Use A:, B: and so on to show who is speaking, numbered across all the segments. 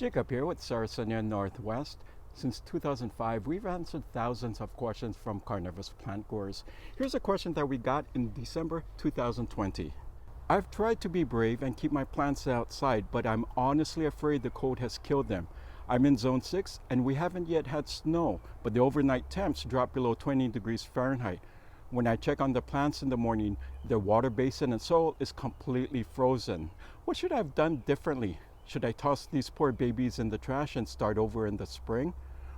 A: Jacob here with Sarracenia Northwest. Since 2005, we've answered thousands of questions from carnivorous plant growers. Here's a question that we got in December 2020. I've tried to be brave and keep my plants outside, but I'm honestly afraid the cold has killed them. I'm in zone 6 and we haven't yet had snow, but the overnight temps drop below 20 degrees Fahrenheit. When I check on the plants in the morning, the water basin and soil is completely frozen. What should I have done differently? Should I toss these poor babies in the trash and start over in the spring?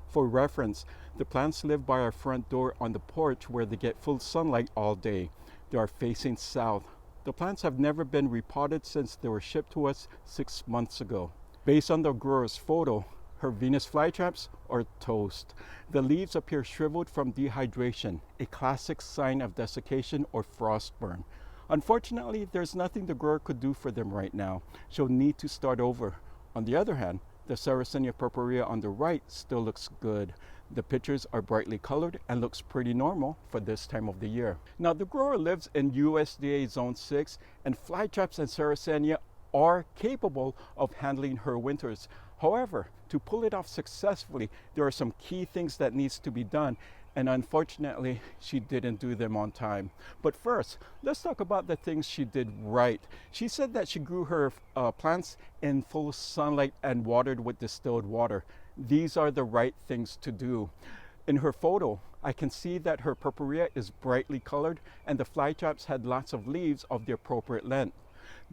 A: For reference, the plants live by our front door on the porch where they get full sunlight all day. They are facing south. The plants have never been repotted since they were shipped to us 6 months ago. Based on the grower's photo, her Venus flytraps are toast. The leaves appear shriveled from dehydration, a classic sign of desiccation or frost burn. Unfortunately, there's nothing the grower could do for them right now. She'll need to start over. On the other hand, the Sarracenia purpurea on the right still looks good. The pictures are brightly colored and looks pretty normal for this time of the year. Now, the grower lives in USDA Zone 6, and Flytraps and Sarracenia are capable of handling her winters. However, to pull it off successfully, there are some key things that needs to be done, and unfortunately, she didn't do them on time. But first, let's talk about the things she did right. She said that she grew her plants in full sunlight and watered with distilled water. These are the right things to do. In her photo, I can see that her purpurea is brightly colored and the flytraps had lots of leaves of the appropriate length.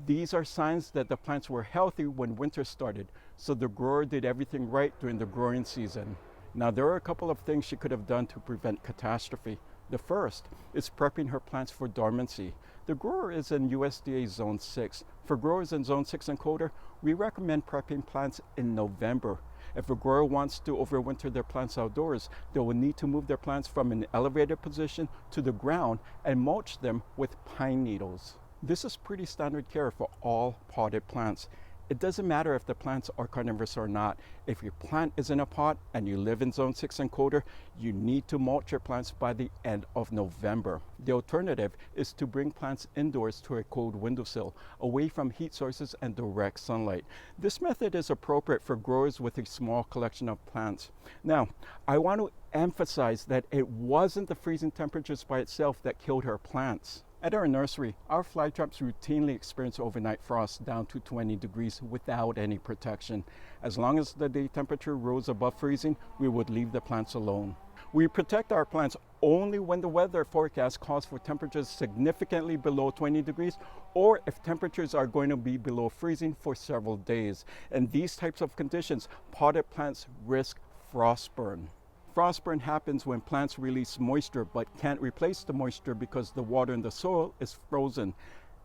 A: These are signs that the plants were healthy when winter started, so the grower did everything right during the growing season. Now, there are a couple of things she could have done to prevent catastrophe. The first is prepping her plants for dormancy. The grower is in USDA Zone 6. For growers in Zone 6 and colder, we recommend prepping plants in November. If a grower wants to overwinter their plants outdoors, they will need to move their plants from an elevated position to the ground and mulch them with pine needles. This is pretty standard care for all potted plants. It doesn't matter if the plants are carnivorous or not. If your plant is in a pot and you live in Zone 6 and colder, you need to mulch your plants by the end of November. The alternative is to bring plants indoors to a cold windowsill, away from heat sources and direct sunlight. This method is appropriate for growers with a small collection of plants. Now, I want to emphasize that it wasn't the freezing temperatures by itself that killed her plants. At our nursery, our flytraps routinely experience overnight frost down to 20 degrees without any protection. As long as the day temperature rose above freezing, we would leave the plants alone. We protect our plants only when the weather forecast calls for temperatures significantly below 20 degrees or if temperatures are going to be below freezing for several days. In these types of conditions, potted plants risk frost burn. Frostburn happens when plants release moisture but can't replace the moisture because the water in the soil is frozen.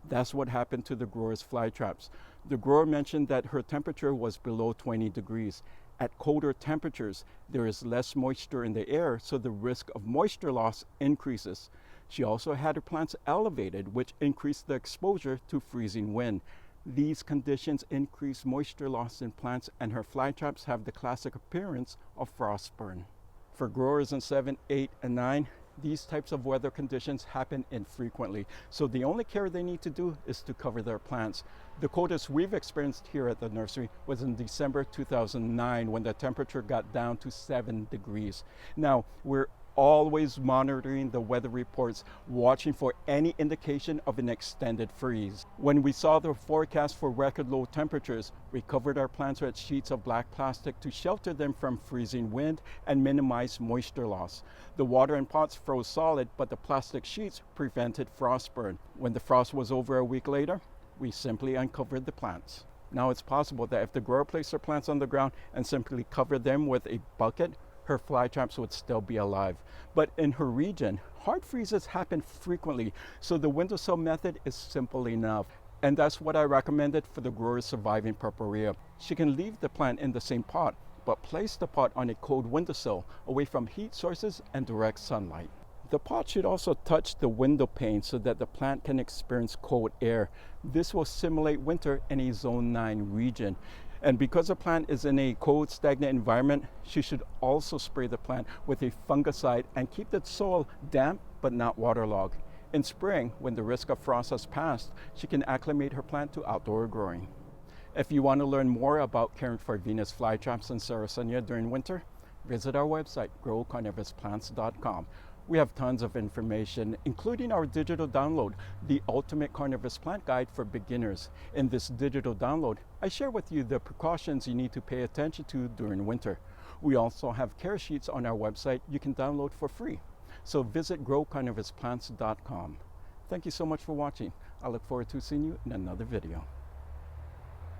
A: That's what happened to the grower's flytraps. The grower mentioned that her temperature was below 20 degrees. At colder temperatures, there is less moisture in the air, so the risk of moisture loss increases. She also had her plants elevated, which increased the exposure to freezing wind. These conditions increase moisture loss in plants, and her flytraps have the classic appearance of frostburn. For growers in 7, 8, and 9, these types of weather conditions happen infrequently, so the only care they need to do is to cover their plants. The coldest we've experienced here at the nursery was in December 2009 when the temperature got down to 7 degrees. Now, we're always monitoring the weather reports, watching for any indication of an extended freeze. When we saw the forecast for record low temperatures, we covered our plants with sheets of black plastic to shelter them from freezing wind and minimize moisture loss. The water in pots froze solid, but the plastic sheets prevented frostburn. When the frost was over a week later, we simply uncovered the plants. Now it's possible that if the grower placed her plants on the ground and simply covered them with a bucket, her flytraps would still be alive. But in her region, hard freezes happen frequently, so the windowsill method is simple enough. And that's what I recommended for the grower's surviving purpurea. She can leave the plant in the same pot, but place the pot on a cold windowsill, away from heat sources and direct sunlight. The pot should also touch the window pane so that the plant can experience cold air. This will simulate winter in a Zone 9 region. And because the plant is in a cold, stagnant environment, she should also spray the plant with a fungicide and keep the soil damp but not waterlogged. In spring, when the risk of frost has passed, she can acclimate her plant to outdoor growing. If you want to learn more about caring for Venus flytraps and Sarracenia during winter, visit our website, growcarnivousplants.com. We have tons of information, including our digital download, the Ultimate Carnivorous Plant Guide for Beginners. In this digital download, I share with you the precautions you need to pay attention to during winter. We also have care sheets on our website you can download for free. So visit growcarnivousplants.com. Thank you so much for watching. I look forward to seeing you in another video.